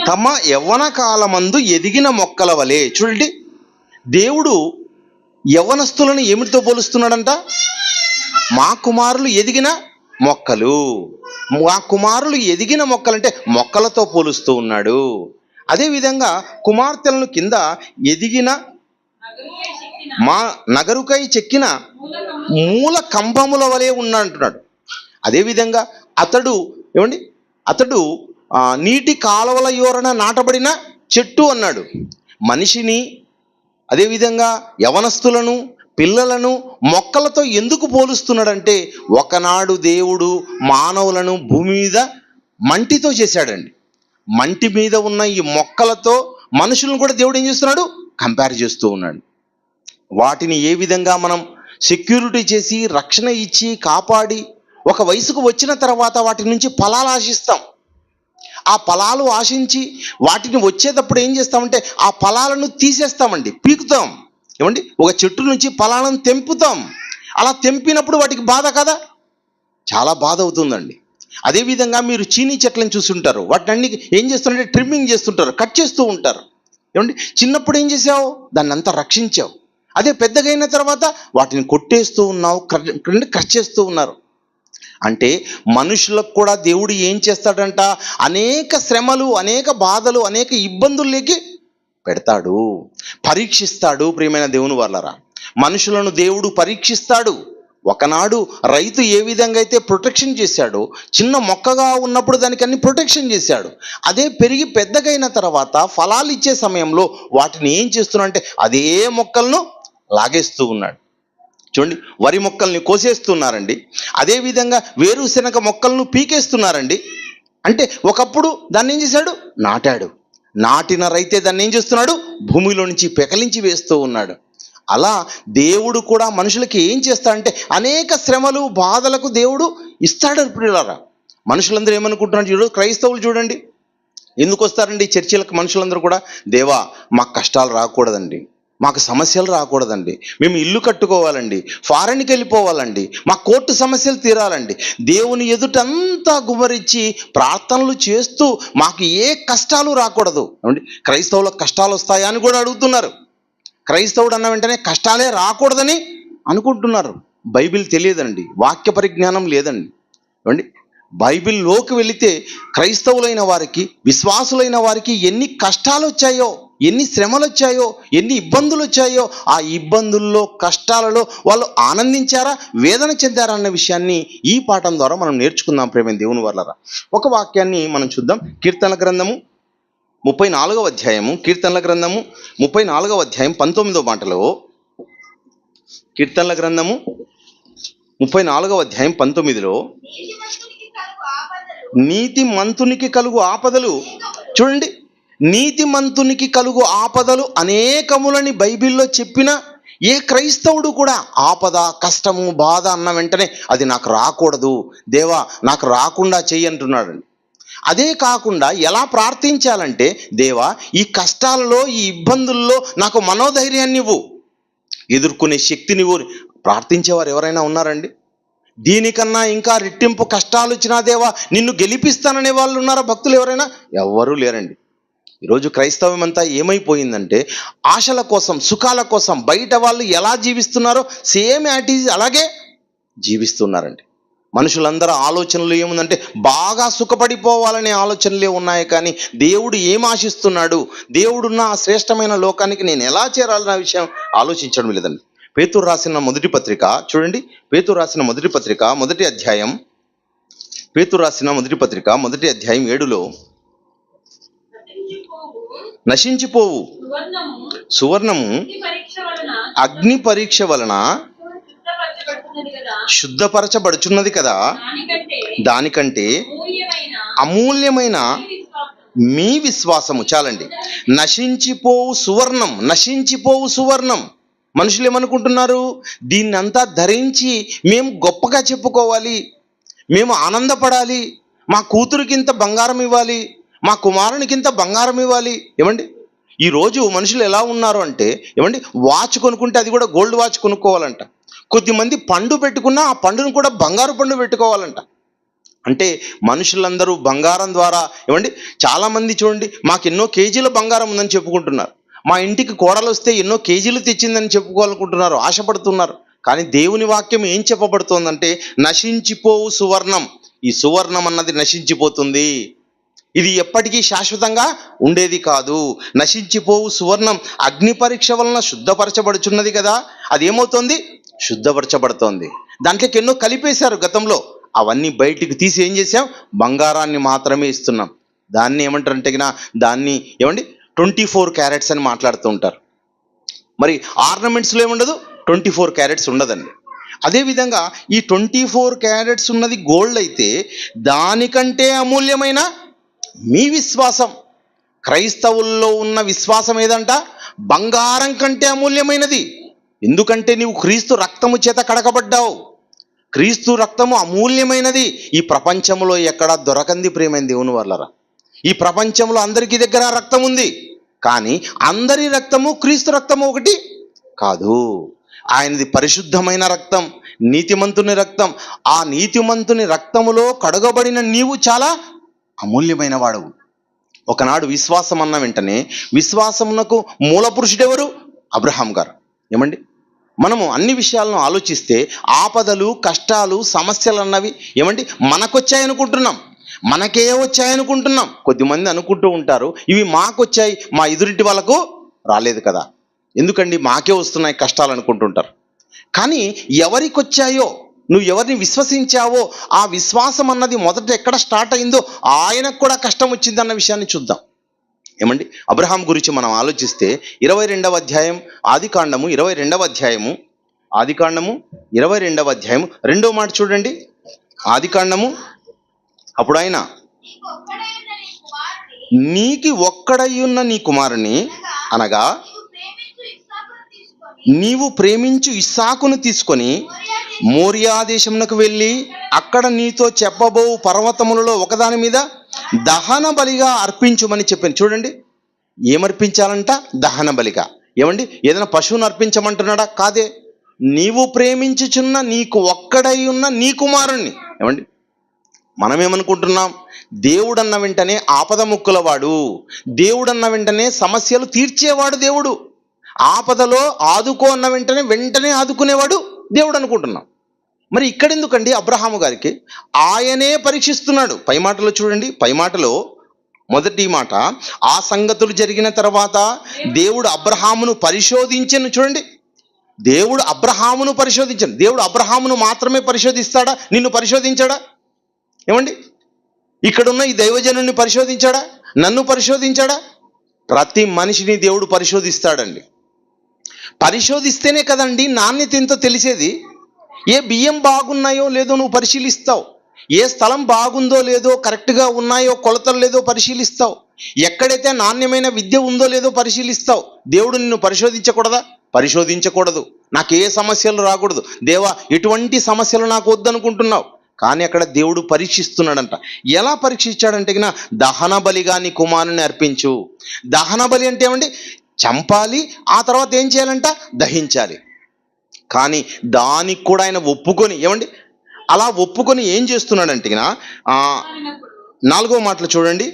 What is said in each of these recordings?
తమ యవ్వన కాలమందు ఎదిగిన మొక్కల వలె. చూడండి, దేవుడు యవ్వనస్తులను ఏమిటితో పోలుస్తున్నాడంట? మా కుమారులు ఎదిగిన మొక్కలు. మా కుమారులు ఎదిగిన మొక్కలంటే మొక్కలతో పోలుస్తూ ఉన్నాడు. అదేవిధంగా కుమార్తెలను కింద ఎదిగిన మా నగరుకై చెక్కిన మూల కంబముల వలె ఉన్నట్టున్నాడు. అదేవిధంగా అతడు నీటి కాలువల యోరన నాటబడిన చెట్టు అన్నాడు. మనిషిని, అదేవిధంగా యవనస్తులను, పిల్లలను మొక్కలతో ఎందుకు పోలుస్తున్నాడంటే, ఒకనాడు దేవుడు మానవులను భూమి మీద మంటితో చేశాడండి. మంటి మీద ఉన్న ఈ మొక్కలతో మనుషులను కూడా దేవుడు ఏం చేస్తున్నాడు? కంపేర్ చేస్తూ ఉన్నాడు. వాటిని ఏ విధంగా మనం సెక్యూరిటీ చేసి, రక్షణ ఇచ్చి, కాపాడి, ఒక వయసుకు వచ్చిన తర్వాత వాటి నుంచి ఫలాలు ఆశిస్తాం. ఆ ఫలాలు ఆశించి వాటిని వచ్చేటప్పుడు ఏం చేస్తామంటే ఆ ఫలాలను తీసేస్తామండి, పీకుతాం. ఏమండి, ఒక చెట్టు నుంచి ఫలాలను తెంపుతాం. అలా తెంపినప్పుడు వాటికి బాధ కదా, చాలా బాధ అవుతుందండి. అదేవిధంగా మీరు చీనీ చెట్లను చూస్తుంటారు. వాటిని అన్ని ఏం చేస్తారంటే ట్రిమ్మింగ్ చేస్తుంటారు, కట్ చేస్తూ ఉంటారు. ఏమండి, చిన్నప్పుడు ఏం చేసావు? దాన్ని అంతా రక్షించావు. అదే పెద్దగైన తర్వాత వాటిని కొట్టేస్తూ ఉన్నావు, కట్ చేస్తూ ఉన్నారు. అంటే మనుషులకు కూడా దేవుడు ఏం చేస్తాడంట? అనేక శ్రమలు, అనేక బాధలు, అనేక ఇబ్బందుల్లోకి పెడతాడు, పరీక్షిస్తాడు. ప్రియమైన దేవుని వాళ్ళరా, మనుషులను దేవుడు పరీక్షిస్తాడు. ఒకనాడు రైతు ఏ విధంగా అయితే ప్రొటెక్షన్ చేశాడో, చిన్న మొక్కగా ఉన్నప్పుడు దానికి అన్ని ప్రొటెక్షన్ చేశాడు. అదే పెరిగి పెద్దగైన తర్వాత ఫలాలు ఇచ్చే సమయంలో వాటిని ఏం చేస్తున్నా అంటే అదే మొక్కలను లాగేస్తూ ఉన్నాడు. చూడండి, వరి మొక్కల్ని కోసేస్తున్నారండి. అదేవిధంగా వేరుశనగ మొక్కలను పీకేస్తున్నారండి. అంటే ఒకప్పుడు దాన్ని ఏం చేశాడు? నాటాడు. నాటిన రైతే దాన్ని ఏం చేస్తున్నాడు? భూమిలో నుంచి పెకలించి వేస్తూ ఉన్నాడు. అలా దేవుడు కూడా మనుషులకి ఏం చేస్తాడంటే అనేక శ్రమలు, బాధలకు దేవుడు ఇస్తాడు. ప్రియులారా, మనుషులందరూ ఏమనుకుంటున్నారు? ఈరోజు క్రైస్తవులు చూడండి, ఎందుకు వస్తారండి చర్చిలకు? మనుషులందరూ కూడా, దేవా మాకు కష్టాలు రాకూడదండి, మాకు సమస్యలు రాకూడదండి, మేము ఇల్లు కట్టుకోవాలండి, ఫారెన్కి వెళ్ళిపోవాలండి, మా కోర్టు సమస్యలు తీరాలండి, దేవుని ఎదుటంతా గుమ్మరించి ప్రార్థనలు చేస్తూ మాకు ఏ కష్టాలు రాకూడదు. క్రైస్తవులకు కష్టాలు వస్తాయా అని కూడా అడుగుతున్నారు. క్రైస్తవుడు అన్న వెంటనే కష్టాలే రాకూడదని అనుకుంటున్నారు. బైబిల్ తెలియదండి, వాక్య పరిజ్ఞానం లేదండి. ఏమండి, బైబిల్లోకి వెళితే క్రైస్తవులైన వారికి, విశ్వాసులైన వారికి ఎన్ని కష్టాలు వచ్చాయో, ఎన్ని శ్రమలు వచ్చాయో, ఎన్ని ఇబ్బందులు వచ్చాయో, ఆ ఇబ్బందుల్లో, కష్టాలలో వాళ్ళు ఆనందించారా, వేదన చెందారా అన్న విషయాన్ని ఈ పాఠం ద్వారా మనం నేర్చుకుందాం. ప్రేమ దేవుని వాళ్ళరా, ఒక వాక్యాన్ని మనం చూద్దాం. కీర్తనల గ్రంథము 34వ అధ్యాయము, కీర్తనల గ్రంథము 34వ అధ్యాయం 19వ మాటలో, కీర్తనల గ్రంథము 34వ అధ్యాయం 19లో, నీతిమంతునికి కలుగు ఆపదలు. చూడండి, నీతిమంతునికి కలుగు ఆపదలు అనేకములని బైబిల్లో చెప్పిన ఏ క్రైస్తవుడు కూడా ఆపద, కష్టము, బాధ అన్న వెంటనే అది నాకు రాకూడదు దేవా, నాకు రాకుండా చెయ్యి అంటున్నాడండి. అదే కాకుండా ఎలా ప్రార్థించాలంటే, దేవా ఈ కష్టాలలో, ఈ ఇబ్బందుల్లో నాకు మనోధైర్యాన్ని ఇవ్వు, ఎదుర్కొనే శక్తినివ్వు. ప్రార్థించేవారు ఎవరైనా ఉన్నారండి? దీనికన్నా ఇంకా రెట్టింపు కష్టాలు వచ్చినా దేవా నిన్ను గెలిపిస్తాననే వాళ్ళు ఉన్నారా? భక్తులు ఎవరైనా? ఎవ్వరూ లేరండి. ఈరోజు క్రైస్తవం అంతా ఏమైపోయిందంటే ఆశల కోసం, సుఖాల కోసం బయట వాళ్ళు ఎలా జీవిస్తున్నారో సేమ్ యాటిజ్ అలాగే జీవిస్తున్నారండి. మనుషులందరూ ఆలోచనలు ఏముందంటే బాగా సుఖపడిపోవాలనే ఆలోచనలే ఉన్నాయి. కానీ దేవుడు ఏం ఆశిస్తున్నాడు, దేవుడున్న ఆ శ్రేష్టమైన లోకానికి నేను ఎలా చేరాలన్న విషయం ఆలోచించడం లేదండి. పేతురు రాసిన మొదటి పత్రిక చూడండి, పేతురు రాసిన మొదటి పత్రిక మొదటి అధ్యాయం, పేతురు రాసిన మొదటి పత్రిక మొదటి అధ్యాయం 7లో, నశించిపోవు సువర్ణము అగ్ని పరీక్ష వలన శుద్ధపరచబడుచున్నది కదా, దానికంటే అమూల్యమైన మీ విశ్వాసము. చాలండి, నశించిపోవు సువర్ణం, నశించిపోవు సువర్ణం. మనుషులు ఏమనుకుంటున్నారు? దీన్ని అంతా ధరించి మేము గొప్పగా చెప్పుకోవాలి, మేము ఆనందపడాలి, మా కూతురికింత బంగారం ఇవ్వాలి, మా కుమారునికింత బంగారం ఇవ్వాలి. ఏమండి, ఈరోజు మనుషులు ఎలా ఉన్నారు అంటే, ఏమండి, వాచ్ కొనుక్కుంటే అది కూడా గోల్డ్ వాచ్ కొనుక్కోవాలంట. కొద్దిమంది పండు పెట్టుకున్నా ఆ పండును కూడా బంగారు పండు పెట్టుకోవాలంట. అంటే మనుషులందరూ బంగారం ద్వారా ఏమండి, చాలామంది చూడండి మాకు ఎన్నో కేజీల బంగారం ఉందని చెప్పుకుంటున్నారు. మా ఇంటికి కోడలు వస్తే ఎన్నో కేజీలు తెచ్చిందని చెప్పుకోవాలనుకుంటున్నారు, ఆశపడుతున్నారు. కానీ దేవుని వాక్యం ఏం చెప్పబడుతోందంటే నశించిపోవు సువర్ణం. ఈ సువర్ణం అన్నది నశించిపోతుంది, ఇది ఎప్పటికీ శాశ్వతంగా ఉండేది కాదు. నశించిపోవు సువర్ణం అగ్ని పరీక్ష వలన శుద్ధపరచబడుచున్నది కదా, అదేమవుతోంది? శుద్ధపరచబడుతోంది. దాంట్లోకి ఎన్నో కలిపేశారు గతంలో, అవన్నీ బయటికి తీసి ఏం చేసాం? బంగారాన్ని మాత్రమే ఇస్తున్నాం. దాన్ని ఏమంటారంటే దాన్ని ఏమండి 24 క్యారెట్స్ అని మాట్లాడుతూ ఉంటారు. మరి ఆర్నమెంట్స్లో ఏముండదు, 24 క్యారెట్స్ ఉండదండి. అదేవిధంగా ఈ 24 క్యారెట్స్ ఉన్నది గోల్డ్ అయితే దానికంటే అమూల్యమైన మీ విశ్వాసం, క్రైస్తవుల్లో ఉన్న విశ్వాసం ఏదంట? బంగారం కంటే అమూల్యమైనది. ఎందుకంటే నీవు క్రీస్తు రక్తము చేత కడగబడ్డావు. క్రీస్తు రక్తము అమూల్యమైనది. ఈ ప్రపంచంలో ఎక్కడా దొరకంది ప్రియమైన దేవుని వాళ్ళరా. ఈ ప్రపంచంలో అందరికీ దగ్గర రక్తం ఉంది, కానీ అందరి రక్తము క్రీస్తు రక్తము ఒకటి కాదు. ఆయనది పరిశుద్ధమైన రక్తం, నీతిమంతుని రక్తం. ఆ నీతిమంతుని రక్తములో కడగబడిన నీవు చాలా అమూల్యమైన వాడవు. ఒకనాడు విశ్వాసం అన్న వెంటనే విశ్వాసమునకు మూల పురుషుడెవరు? అబ్రహాం గారు. ఏమండి, మనము అన్ని విషయాలను ఆలోచిస్తే ఆపదలు, కష్టాలు, సమస్యలు అన్నవి ఏమండి మనకొచ్చాయనుకుంటున్నాం, మనకే వచ్చాయనుకుంటున్నాం. కొద్దిమంది అనుకుంటూ ఉంటారు ఇవి మాకొచ్చాయి, మా ఎదురింటి వాళ్ళకు రాలేదు కదా, ఎందుకండి మాకే వస్తున్నాయి కష్టాలు అనుకుంటుంటారు. కానీ ఎవరికి వచ్చాయో, నువ్వు ఎవరిని విశ్వసించావో ఆ విశ్వాసం అన్నది మొదట ఎక్కడ స్టార్ట్ అయిందో ఆయనకు కూడా కష్టం వచ్చిందన్న విషయాన్ని చూద్దాం. ఏమండి, అబ్రహాం గురించి మనం ఆలోచిస్తే 22వ అధ్యాయం ఆదికాండము 22వ అధ్యాయము ఆదికాండము 22వ అధ్యాయము 2వ మాట చూడండి. ఆదికాండము, అప్పుడు ఆయన నీకు ఒక్కడయ్యున్న నీ కుమారుని అనగా నీవు ప్రేమించు ఇస్సాకును తీసుకొని మోరియా దేశమునకు వెళ్ళి అక్కడ నీతో చెప్పబో పర్వతములలో ఒకదాని మీద దహన బలిగా అర్పించుమని చెప్పాను. చూడండి, ఏమర్పించాలంట? దహన బలిగా. ఏమండి, ఏదైనా పశువును అర్పించమంటున్నాడా? కాదే, నీవు ప్రేమించుచున్న నీకు ఒక్కడై ఉన్న నీ కుమారుణ్ణి. ఏమండి, మనమేమనుకుంటున్నాం? దేవుడన్న వెంటనే ఆపద ముక్కులవాడు, దేవుడన్న వెంటనే సమస్యలు తీర్చేవాడు దేవుడు, ఆపదలో ఆదుకో అన్న వెంటనే ఆదుకునేవాడు దేవుడు అనుకుంటున్నాం. మరి ఇక్కడెందుకండి అబ్రహాము గారికి ఆయనే పరీక్షిస్తున్నాడు? పై మాటలో చూడండి, పై మాటలో మొదటి మాట, ఆ సంగతులు జరిగిన తర్వాత దేవుడు అబ్రహామును పరిశోధించెను. చూడండి, దేవుడు అబ్రహామును పరిశోధించను. దేవుడు అబ్రహామును మాత్రమే పరిశోధిస్తాడా? నిన్ను పరిశోధించాడా? ఏమండి, ఇక్కడున్న ఈ దైవజనుని పరిశోధించాడా? నన్ను పరిశోధించాడా? ప్రతి మనిషిని దేవుడు పరిశోధిస్తాడండి. పరిశోధిస్తేనే కదండి నాణ్యత ఎంతో తెలిసేది. ఏ బియ్యం బాగున్నాయో లేదో నువ్వు పరిశీలిస్తావు, ఏ స్థలం బాగుందో లేదో, కరెక్ట్గా ఉన్నాయో కొలతలు లేదో పరిశీలిస్తావు, ఎక్కడైతే నాణ్యమైన విద్య ఉందో లేదో పరిశీలిస్తావు. దేవుడు నిన్ను పరిశోధించకూడదా? పరిశోధించకూడదు. నాకు ఏ సమస్యలు రాకూడదు, దేవా ఎటువంటి సమస్యలు నాకు వద్దనుకుంటున్నావు. కానీ అక్కడ దేవుడు పరీక్షిస్తున్నాడంట. ఎలా పరీక్షించాడంటే దహన బలిగా నీ కుమారుని అర్పించు. దహన బలి అంటే ఏమండి? చంపాలి, ఆ తర్వాత ఏం చేయాలంట? దహించాలి. కానీ దానికి కూడా ఆయన ఒప్పుకొని, ఏమండి అలా ఒప్పుకొని ఏం చేస్తున్నాడంటే 4వ మాటలు చూడండి.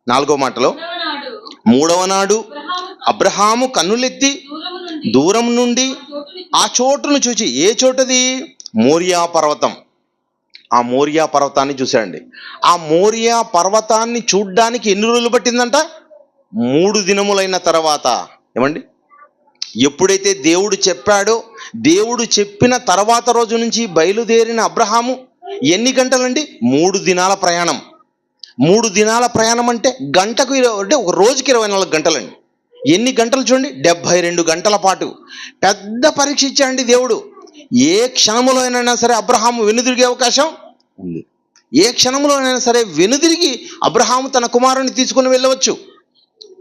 4వ మాటలో, 3వ నాడు అబ్రహాము కన్నులెత్తి దూరం నుండి ఆ చోటును చూచి, ఏ చోటది? మోరియా పర్వతం. ఆ మోరియా పర్వతాన్ని చూశాడండి. ఆ మోరియా పర్వతాన్ని చూడ్డానికి ఎన్ని రోజులు పట్టిందంట? 3 దినములైన తర్వాత. ఏమండి, ఎప్పుడైతే దేవుడు చెప్పాడో, దేవుడు చెప్పిన తర్వాత రోజు నుంచి బయలుదేరిన అబ్రహాము ఎన్ని గంటలండి? 3 దినాల ప్రయాణం. 3 దినాల ప్రయాణం అంటే గంటకు అంటే ఒక రోజుకి 24 గంటలండి. ఎన్ని గంటలు చూడండి? 72 గంటల పాటు పెద్ద పరీక్ష ఇచ్చాడండి దేవుడు. ఏ క్షణంలోనైనా సరే అబ్రహాము వెనుదిరిగే అవకాశం ఉంది. ఏ క్షణంలోనైనా సరే వెనుదిరిగి అబ్రహాము తన కుమారుని తీసుకుని వెళ్ళవచ్చు.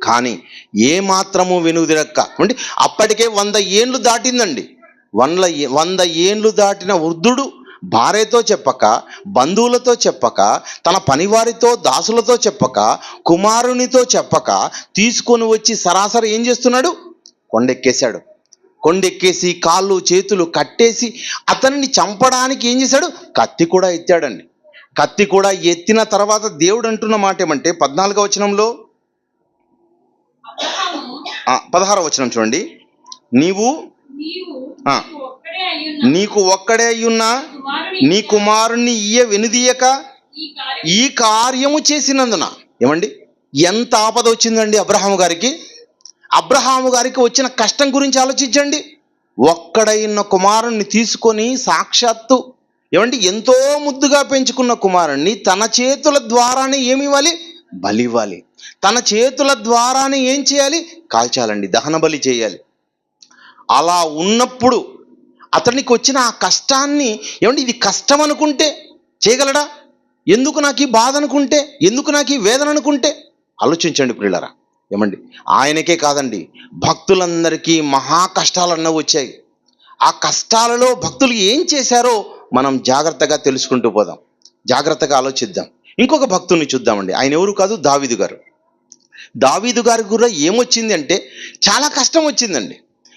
కానీ ఏ మాత్రము వెనుదిరక్క, అంటే అప్పటికే 100 ఏండ్లు దాటిందండి. 100 ఏండ్లు దాటిన వృద్ధుడు భార్యతో చెప్పక, బంధువులతో చెప్పక, తన పనివారితో దాసులతో చెప్పక, కుమారునితో చెప్పక తీసుకొని వచ్చి సరాసరి ఏం చేస్తున్నాడు? కొండెక్కేశాడు. కొండెక్కేసి కాళ్ళు చేతులు కట్టేసి అతన్ని చంపడానికి ఏం చేశాడు? కత్తి కూడా ఎత్తాడండి. కత్తి కూడా ఎత్తిన తర్వాత దేవుడు అంటున్న మాట ఏమంటే 14వ వచనంలో, అబ్రహాము 16వ వచనం చూడండి. నీవు నీవు ఆ. నీకు ఒక్కడే అయ్యున్న నీకు ఒక్కడే అయ్యున్న కుమారుని నీ కుమారుణ్ణి ఇయ్య వెనుదీయక ఈ కార్యం ఈ కార్యము చేసినందున. ఏమండి, ఎంత ఆపద వచ్చిందండి అబ్రహాము గారికి. అబ్రహాము గారికి వచ్చిన కష్టం గురించి ఆలోచించండి. ఒక్కడైన కుమారుణ్ణి తీసుకొని సాక్షాత్తు ఏమండి ఎంతో ముద్దుగా పెంచుకున్న కుమారుణ్ణి తన చేతుల ద్వారానే ఏమి ఇవ్వాలి? బలి ఇవ్వాలి. తన చేతుల ద్వారానే ఏం చేయాలి? కాల్చాలండి, దహన బలి చేయాలి. అలా ఉన్నప్పుడు అతనికి వచ్చిన ఆ కష్టాన్ని ఏమండి ఇది కష్టం అనుకుంటే చేయగలడా? ఎందుకు నాకు ఈ బాధ అనుకుంటే, ఎందుకు నాకు ఈ వేదన అనుకుంటే? ఆలోచించండి ప్రియులారా. ఏమండి, ఆయనకే కాదండి, భక్తులందరికీ మహా కష్టాలన్న వచ్చాయి. ఆ కష్టాలలో భక్తులు ఏం చేశారో మనం జాగ్రత్తగా తెలుసుకుంటూ పోదాం, జాగ్రత్తగా ఆలోచిద్దాం. ఇంకొక భక్తుని చూద్దామండి. ఆయన ఎవరు కాదు, దావీదు గారు. దావీదు గారికి కూడా ఏమొచ్చింది అంటే చాలా కష్టం వచ్చిందండి.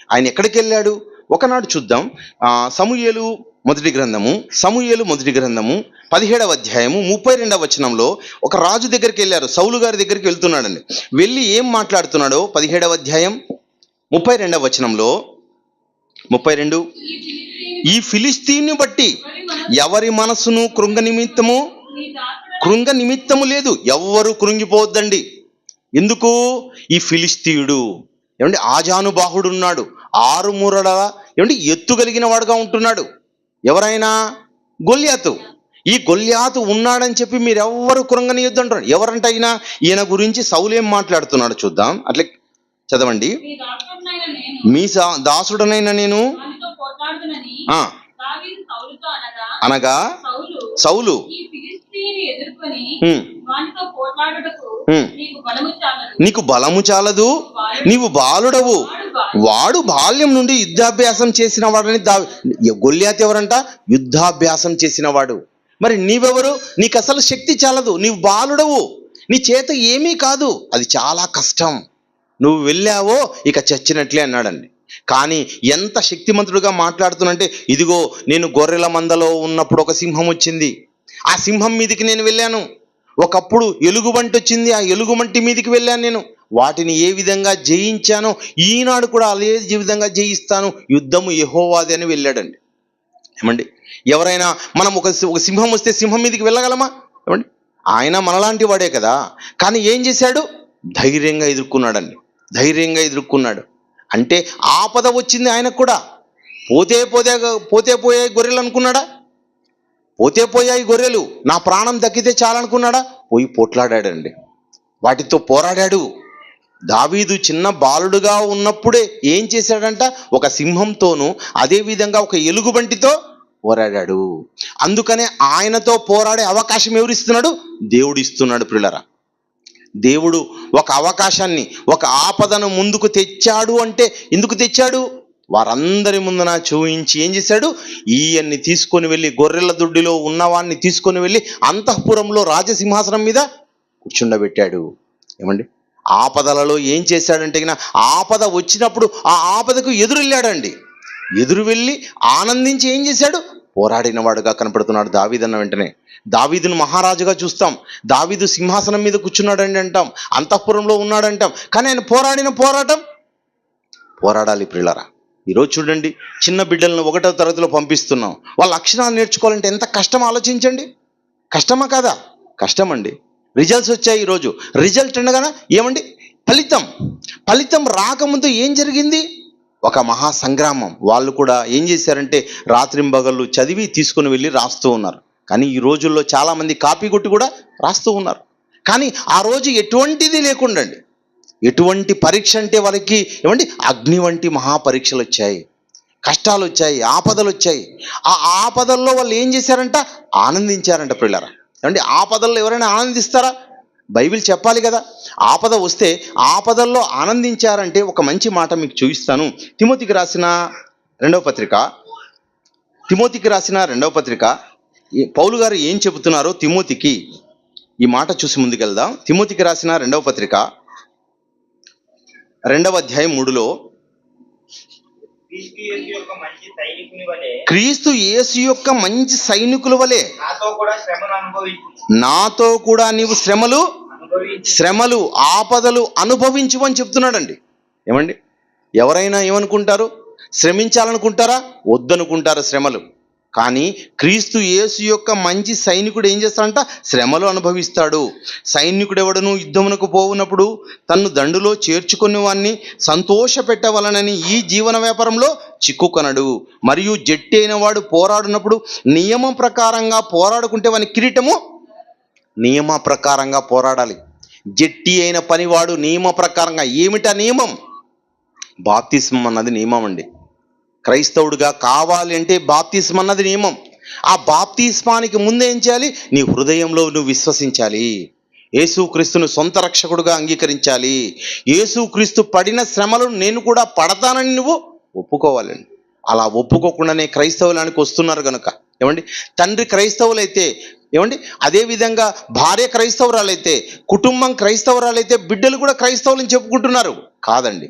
ఆయన ఎక్కడికి వెళ్ళాడు ఒకనాడు చూద్దాం. సమూయేలు మొదటి గ్రంథము 17వ అధ్యాయము 32వ వచనంలో ఒక రాజు దగ్గరికి వెళ్ళారు, సౌలు గారి దగ్గరికి వెళ్తున్నాడండి. వెళ్ళి ఏం మాట్లాడుతున్నాడో 17వ అధ్యాయం 32వ వచనంలో, 32, ఈ ఫిలిస్తీన్ని బట్టి ఎవరి మనసును కృంగ నిమిత్తము లేదు. ఎవ్వరు కృంగిపోవద్దండి. ఎందుకు? ఈ ఫిలిస్తీయుడు ఏమంటే ఆజానుబాహుడు ఉన్నాడు, 6 మూరల ఏమంటే ఎత్తు కలిగిన వాడుగా ఉంటున్నాడు. ఎవరైనా? గొల్యాతు. ఈ గొల్యాతు ఉన్నాడని చెప్పి మీరెవ్వరు కృంగనీయొద్దు అంటారు. ఎవరంటే అయినా ఈయన గురించి సౌలు ఏం మాట్లాడుతున్నాడు చూద్దాం. అట్లే చదవండి. మీ దాసుడనైన నేను మీ దాసుడనైన నేను వానితో పోట్లాడుదునని ఆ దావీదు సౌలుతో అనగా సౌలు ఈ ఫిలిష్తీయుని ఎదుర్కొని ఉమ్, వానితో పోట్లాడుటకు ఉమ్, నీకు బలము చాలదు. నీకు బలము చాలదు, నీవు బాలుడవు. వాడు బాల్యం నుండి యుద్ధాభ్యాసం చేసిన వాడని గొల్యాతు ఎవరంట? యుద్ధాభ్యాసం చేసిన వాడు. మరి నీవెవరు? నీకు అసలు శక్తి చాలదు, నీవు బాలుడవు, నీ చేత ఏమీ కాదు, అది చాలా కష్టం, నువ్వు వెళ్ళావో ఇక చచ్చినట్లే అన్నాడండి. కానీ ఎంత శక్తిమంతుడుగా మాట్లాడుతున్నంటే, ఇదిగో నేను గొర్రెల మందలో ఉన్నప్పుడు ఒక సింహం వచ్చింది, ఆ సింహం మీదికి నేను వెళ్ళాను. ఒకప్పుడు ఎలుగుబంటి వచ్చింది, ఆ ఎలుగుబంటి మీదికి వెళ్ళాను నేను. వాటిని ఏ విధంగా జయించానో ఈనాడు కూడా అదే విధంగా జయిస్తాను, యుద్ధము యెహోవాది అని వెళ్ళాడండి. ఏమండి, ఎవరైనా మనం ఒక సింహం వస్తే సింహం మీదకి వెళ్ళగలమా? ఏమండి, ఆయన మనలాంటి వాడే కదా. కానీ ఏం చేశాడు? ధైర్యంగా ఎదుర్కొన్నాడండి, ధైర్యంగా ఎదుర్కొన్నాడు. అంటే ఆపద వచ్చింది ఆయనకు కూడా. పోతే పోయాయి గొర్రెలు అనుకున్నాడా? పోతే పోయాయి గొర్రెలు, నా ప్రాణం దక్కితే చాలనుకున్నాడా? పోయి పోట్లాడాడండి, వాటితో పోరాడాడు. దావీదు చిన్న బాలుడుగా ఉన్నప్పుడే ఏం చేశాడంట? ఒక సింహంతోనూ అదేవిధంగా ఒక ఎలుగుబంటితో పోరాడాడు. అందుకనే ఆయనతో పోరాడే అవకాశం ఎవరు ఇస్తున్నాడు? దేవుడు ఇస్తున్నాడు. ప్రియులారా, దేవుడు ఒక అవకాశాన్ని, ఒక ఆపదను ముందుకు తెచ్చాడు. అంటే ఎందుకు తెచ్చాడు? వారందరి ముందున చూయించి ఏం చేశాడు? ఈయన్ని తీసుకొని వెళ్ళి, గొర్రెల దొడ్డిలో ఉన్నవాన్ని తీసుకొని వెళ్ళి అంతఃపురంలో రాజసింహాసనం మీద కూర్చుండబెట్టాడు. ఏమండి, ఆపదలలో ఏం చేశాడంటే, ఆపద వచ్చినప్పుడు ఆ ఆపదకు ఎదురెళ్ళాడండి. ఎదురు వెళ్ళి ఆనందించి ఏం చేశాడు? పోరాడిన వాడుగా కనపడుతున్నాడు దావీదు అన్న వెంటనే. దావీదును మహారాజుగా చూస్తాం, దావీదు సింహాసనం మీద కూర్చున్నాడండి అంటాం, అంతఃపురంలో ఉన్నాడంటాం. కానీ ఆయన పోరాటం పోరాడాలి. ప్రియులారా, ఈరోజు చూడండి, చిన్న బిడ్డలను 1వ తరగతిలో పంపిస్తున్నాం, వాళ్ళ అక్షరాలు నేర్చుకోవాలంటే ఎంత కష్టం ఆలోచించండి. కష్టమా కాదా? కష్టమండి. రిజల్ట్స్ వచ్చాయి ఈరోజు. రిజల్ట్ అనగానే ఏమండి, ఫలితం రాకముందు ఏం జరిగింది? ఒక మహా సంగ్రామం. వాళ్ళు కూడా ఏం చేశారంటే రాత్రింబగళ్ళు చదివి తీసుకుని వెళ్ళి రాస్తూ ఉన్నారు. కానీ ఈ రోజుల్లో చాలామంది కాపీ కొట్టి కూడా రాస్తూ ఉన్నారు. కానీ ఆ రోజు ఎటువంటిది లేకుండండి, ఎటువంటి పరీక్ష అంటే వాళ్ళకి ఏమండి అగ్ని వంటి మహాపరీక్షలు వచ్చాయి, కష్టాలు వచ్చాయి, ఆపదలు వచ్చాయి. ఆ ఆపదల్లో వాళ్ళు ఏం చేశారంట? ఆనందించారంట. పిల్లరా, ఏమండి ఆపదల్లో ఎవరైనా ఆనందిస్తారా? బైబిల్ చెప్పాలి కదా. ఆపద వస్తే ఆపదల్లో ఆనందించారంటే ఒక మంచి మాట మీకు చూపిస్తాను. తిమోతికి రాసిన రెండవ పత్రిక పౌలు గారు ఏం చెబుతున్నారో తిమోతికి ఈ మాట చూసి ముందుకెళ్దాం. తిమోతికి రాసిన 2వ పత్రిక 2వ అధ్యాయం 3లో క్రీస్తు యేసు యొక్క మంచి సైనికుని వలె క్రీస్తు యేసు యొక్క మంచి సైనికుల వలె నాతో కూడా శ్రమను అనుభవించు నాతో కూడా నీవు శ్రమలు అనుభవించు శ్రమలు ఆపదలు అనుభవించు అని చెప్తున్నాడండి. ఏమండి, ఎవరైనా ఏమనుకుంటారు? శ్రమించాలనుకుంటారా? వద్దనుకుంటారు శ్రమలు. కానీ క్రీస్తు యేసు యొక్క మంచి సైనికుడు ఏం చేస్తాడంట? శ్రమలు అనుభవిస్తాడు. సైనికుడు ఎవడను యుద్ధమునకు పోవునప్పుడు తన్ను దండులో చేర్చుకునే వాన్ని సంతోష పెట్టవలనని ఈ జీవన వ్యాపారంలో చిక్కుకొనడు. మరియు జట్టి అయిన వాడు పోరాడినప్పుడు నియమం ప్రకారంగా పోరాడుకుంటే వాని కిరీటము నియమ ప్రకారంగా పోరాడాలి. జట్టి అయిన పనివాడు నియమ ప్రకారంగా. ఏమిటా నియమం? బాప్తిస్మం అన్నది నియమం అండి. క్రైస్తవుడిగా కావాలి అంటే బాప్తిస్మం అన్నది నియమం. ఆ బాప్తిస్మానికి ముందు ఏం చేయాలి? నీ హృదయంలో నువ్వు విశ్వసించాలి. యేసుక్రీస్తును సొంత రక్షకుడుగా అంగీకరించాలి. యేసుక్రీస్తు పడిన శ్రమలను నేను కూడా పడతానని నువ్వు ఒప్పుకోవాలండి. అలా ఒప్పుకోకుండానే క్రైస్తవులానికి వస్తున్నారు కనుక ఏమండి, తండ్రి క్రైస్తవులైతే ఏమండి, అదేవిధంగా భార్య క్రైస్తవురాలైతే, కుటుంబం క్రైస్తవురాలైతే బిడ్డలు కూడా క్రైస్తవులని చెప్పుకుంటున్నారు. కాదండి,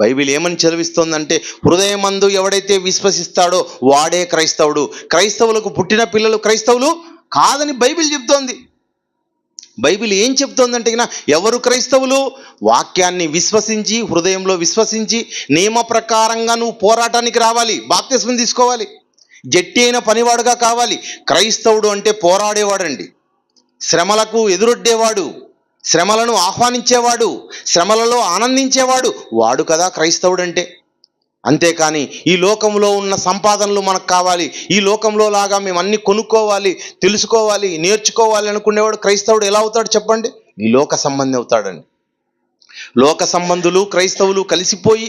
బైబిల్ ఏమని చదివిస్తోందంటే హృదయమందు ఎవడైతే విశ్వసిస్తాడో వాడే క్రైస్తవుడు. క్రైస్తవులకు పుట్టిన పిల్లలు క్రైస్తవులు కాదని బైబిల్ చెప్తోంది. బైబిల్ ఏం చెప్తోందంటే ఎవరు క్రైస్తవులు? వాక్యాన్ని విశ్వసించి హృదయంలో విశ్వసించి నియమ ప్రకారంగా నువ్వు పోరాటానికి రావాలి, బాప్తిస్మం తీసుకోవాలి, జట్టి అయిన పనివాడుగా కావాలి. క్రైస్తవుడు అంటే పోరాడేవాడండి, శ్రమలకు ఎదురొడ్డేవాడు, శ్రమలను ఆహ్వానించేవాడు, శ్రమలలో ఆనందించేవాడు వాడు కదా క్రైస్తవుడు అంటే. అంతేకాని ఈ లోకంలో ఉన్న సంపాదనలు మనకు కావాలి, ఈ లోకంలో లాగా మేము అన్ని కొనుక్కోవాలి, తెలుసుకోవాలి, నేర్చుకోవాలి అనుకునేవాడు క్రైస్తవుడు ఎలా అవుతాడు చెప్పండి? ఈ లోక సంబంధి అవుతాడండి. లోక సంబంధులు క్రైస్తవులు కలిసిపోయి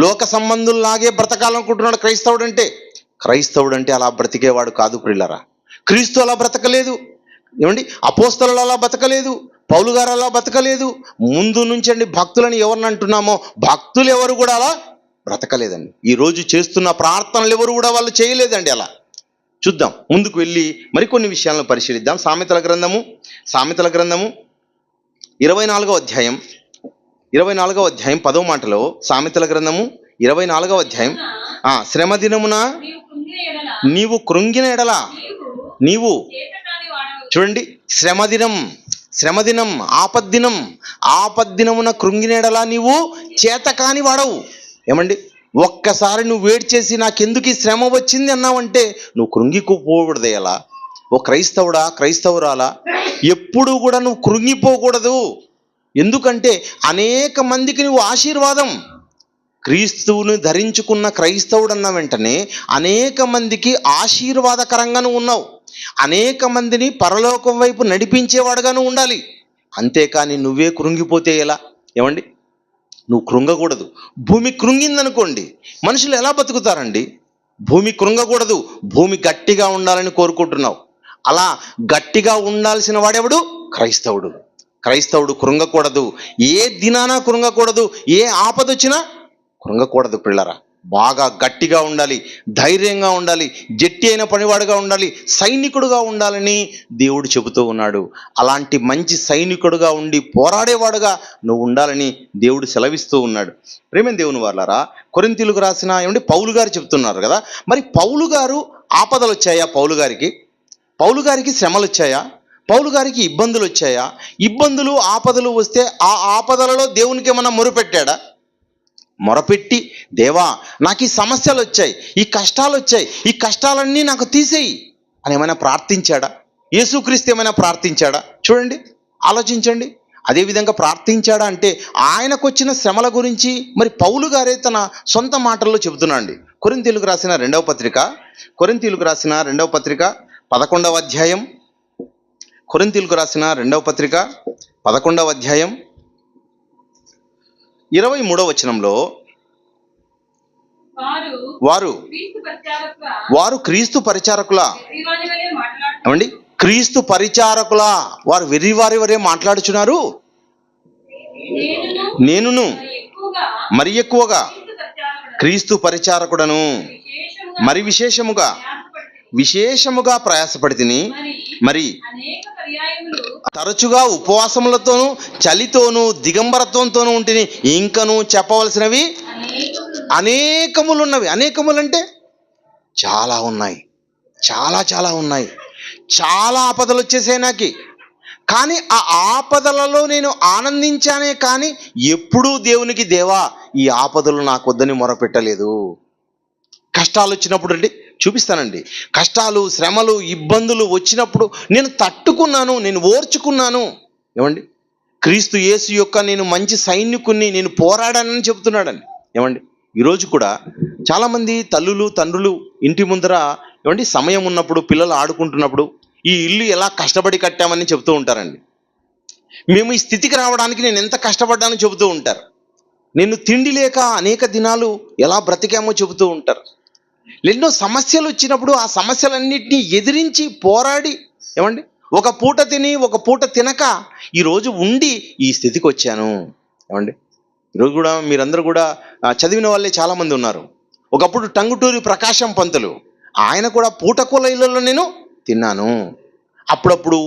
లోక సంబంధుల్లాగే బ్రతకాలనుకుంటున్నాడు క్రైస్తవుడు అంటే. క్రైస్తవుడు అంటే అలా బ్రతికేవాడు కాదు ప్రియులారా. క్రీస్తు అలా బ్రతకలేదు. ఏమండి, అపోస్తలులు అలా బతకలేదు, పౌలు గారు అలా బతకలేదు. ముందు నుంచి అండి భక్తులని ఎవరిని అంటున్నామో భక్తులు ఎవరు కూడా అలా బ్రతకలేదండి. ఈరోజు చేస్తున్న ప్రార్థనలు ఎవరు కూడా వాళ్ళు చేయలేదండి అలా. చూద్దాం, ముందుకు వెళ్ళి మరికొన్ని విషయాలను పరిశీలిద్దాం. సామెతల గ్రంథము 24వ అధ్యాయం 10వ మాటలో, సామెతల గ్రంథము 24వ అధ్యాయం, శ్రమ దినమున నీవు కృంగిన ఎడల నీవు చేతకాని వాడవు. చూడండి, శ్రమదినం ఆపద్దినమున కృంగినేడలా నీవు చేతకాని వాడవు. ఏమండి, ఒక్కసారి నువ్వు వేడి చేసి నాకెందుకు ఈ శ్రమ వచ్చింది అన్నావంటే నువ్వు కృంగిపోకూడదు. ఎలా ఓ క్రైస్తవుడా, క్రైస్తవురాలా, ఎప్పుడు కూడా నువ్వు కృంగిపోకూడదు. ఎందుకంటే అనేక మందికి నువ్వు ఆశీర్వాదం. క్రీస్తువుని ధరించుకున్న క్రైస్తవుడు అన్న వెంటనే అనేక మందికి ఆశీర్వాదకరంగాను ఉన్నావు, అనేక మందిని పరలోకం వైపు నడిపించేవాడుగాను ఉండాలి. అంతేకాని నువ్వే కృంగిపోతే ఎలా? ఏమండి, నువ్వు కృంగకూడదు. భూమి కృంగిందనుకోండి, మనుషులు ఎలా బతుకుతారండి? భూమి కృంగకూడదు, భూమి గట్టిగా ఉండాలని కోరుకుంటున్నావు. అలా గట్టిగా ఉండాల్సిన వాడెవడు? క్రైస్తవుడు. క్రైస్తవుడు కృంగకూడదు, ఏ దినానా కృంగకూడదు, ఏ ఆపదొచ్చినా కృంగకూడదు పిల్లరా. బాగా గట్టిగా ఉండాలి, ధైర్యంగా ఉండాలి, జట్టి అయిన పనివాడుగా ఉండాలి, సైనికుడుగా ఉండాలని దేవుడు చెబుతూ ఉన్నాడు. అలాంటి మంచి సైనికుడుగా ఉండి పోరాడేవాడుగా నువ్వు ఉండాలని దేవుడు సెలవిస్తూ ఉన్నాడు. ప్రేమ దేవుని వాళ్ళారా, కొరింథీయులకు రాసిన పౌలు గారు చెప్తున్నారు కదా, మరి పౌలు గారు ఆపదలు వచ్చాయా? పౌలు గారికి శ్రమలు వచ్చాయా? పౌలు గారికి ఇబ్బందులు వచ్చాయా? ఇబ్బందులు ఆపదలు వస్తే ఆ ఆపదలలో దేవునికి ఏమన్నా మొరుపెట్టాడా? మొరపెట్టి, దేవా నాకు ఈ సమస్యలు వచ్చాయి, ఈ కష్టాలు వచ్చాయి, ఈ కష్టాలన్నీ నాకు తీసేయి అని ఏమైనా ప్రార్థించాడా? యేసుక్రీస్తు ఏమైనా ప్రార్థించాడా? చూడండి, ఆలోచించండి. అదేవిధంగా ప్రార్థించాడా అంటే ఆయనకు వచ్చిన శ్రమల గురించి మరి పౌలు గారే తన సొంత మాటల్లో చెబుతున్నాండి. కొరింథీయులకు రాసిన రెండవ పత్రిక 11వ అధ్యాయం, కొరింథీయులకు రాసిన 11వ అధ్యాయం 23వ వచనంలో, వారు క్రీస్తు పరిచారకులా. ఏమండి, క్రీస్తు పరిచారకులా వారు వెర్రివారి వరే మాట్లాడుచున్నారు. నేనును మరి ఎక్కువగా క్రీస్తు పరిచారకుడను, మరి విశేషముగా ప్రయాసపడితిని. మరి తరచుగా ఉపవాసములతోనూ చలితోనూ దిగంబరత్వంతోనూ ఉంటిని. ఇంకను చెప్పవలసినవి అనేకములున్నవి. అనేకములంటే చాలా ఉన్నాయి, చాలా ఉన్నాయి. చాలా ఆపదలు వచ్చేసాయి నాకు. కానీ ఆ ఆపదలలో నేను ఆనందించానే కానీ ఎప్పుడూ దేవునికి, దేవా ఈ ఆపదలు నాకు వద్దని మొరపెట్టలేదు. కష్టాలు వచ్చినప్పుడు అండి చూపిస్తానండి, కష్టాలు, శ్రమలు, ఇబ్బందులు వచ్చినప్పుడు నేను తట్టుకున్నాను, నేను ఓర్చుకున్నాను. ఏమండి, క్రీస్తు యేసు యొక్క నేను మంచి సైనికుణ్ణి, నేను పోరాడానని చెబుతున్నాడండి. ఏమండి, ఈరోజు కూడా చాలామంది తల్లులు, తండ్రులు ఇంటి ముందర ఏమండి సమయం ఉన్నప్పుడు, పిల్లలు ఆడుకుంటున్నప్పుడు ఈ ఇల్లు ఎలా కష్టపడి కట్టామని చెబుతూ ఉంటారండి. మేము ఈ స్థితికి రావడానికి నేను ఎంత కష్టపడ్డానో చెబుతూ ఉంటారు. నేను తిండి లేక అనేక దినాలు ఎలా బ్రతికామో చెబుతూ ఉంటారు. ఎన్నో సమస్యలు వచ్చినప్పుడు ఆ సమస్యలన్నింటినీ ఎదిరించి పోరాడి ఏమండి ఒక పూట తిని ఒక పూట తినక ఈరోజు ఉండి ఈ స్థితికి వచ్చాను. ఏమండి, ఈరోజు కూడా మీరందరూ కూడా చదివిన వాళ్ళే చాలామంది ఉన్నారు. ఒకప్పుడు టంగుటూరి ప్రకాశం పంతులు, ఆయన కూడా పూటకూల ఇళ్ళల్లో నేను తిన్నాను. అప్పుడప్పుడు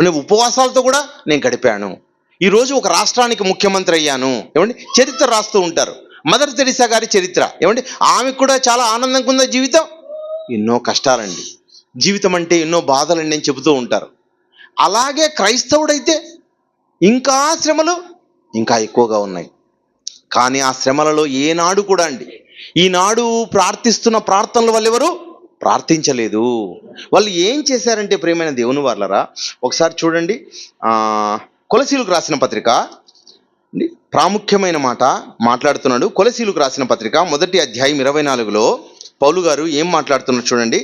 నేను ఉపవాసాలతో కూడా నేను గడిపాను. ఈరోజు ఒక రాష్ట్రానికి ముఖ్యమంత్రి అయ్యాను. ఏమండి, చరిత్ర రాస్తూ ఉంటారు. మదర్ తెరిసా గారి చరిత్ర ఏమండి, ఆమెకు కూడా చాలా ఆనందంగా ఉందా జీవితం? ఎన్నో కష్టాలండి, జీవితం అంటే ఎన్నో బాధలండి అని చెబుతూ ఉంటారు. అలాగే క్రైస్తవుడైతే ఇంకా శ్రమలు ఇంకా ఎక్కువగా ఉన్నాయి. కానీ ఆ శ్రమలలో ఏనాడు కూడా అండి, ఈనాడు ప్రార్థిస్తున్న ప్రార్థనల వల్ల ఎవరు ప్రార్థించలేదు. వాళ్ళు ఏం చేశారంటే ప్రియమైన దేవుని వాళ్ళరా, ఒకసారి చూడండి, కొలసీలకు రాసిన పత్రిక, ప్రాముఖ్యమైన మాట మాట్లాడుతున్నాడు. కొలసీలకు రాసిన పత్రిక 1వ అధ్యాయం 24లో పౌలు గారు ఏం మాట్లాడుతున్నారు చూడండి.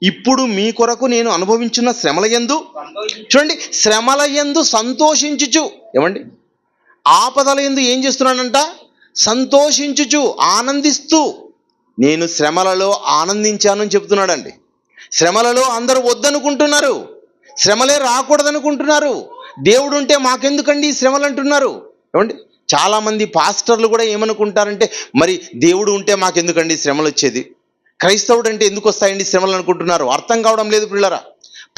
ఇప్పుడు మీ కొరకు నేను అనుభవించున్న శ్రమల యందు చూడండి, శ్రమల యందు సంతోషించుచు. ఏమండి, ఆపదల యందు ఏం చేస్తున్నాడంట? సంతోషించుచు, ఆనందిస్తూ నేను శ్రమలలో ఆనందించాను అని చెప్తున్నాడండి. శ్రమలలో అందరూ వద్దనుకుంటున్నారు, శ్రమలే రాకూడదనుకుంటున్నారు. దేవుడు ఉంటే మాకెందుకండి ఈ శ్రమలు అంటున్నారు. ఏమండి, చాలామంది పాస్టర్లు కూడా ఏమనుకుంటారంటే, మరి దేవుడు ఉంటే మాకెందుకండి శ్రమలు వచ్చేది, క్రైస్తవుడు అంటే ఎందుకు వస్తాయండి శ్రమలు అనుకుంటున్నారు. అర్థం కావడం లేదు పిల్లరా.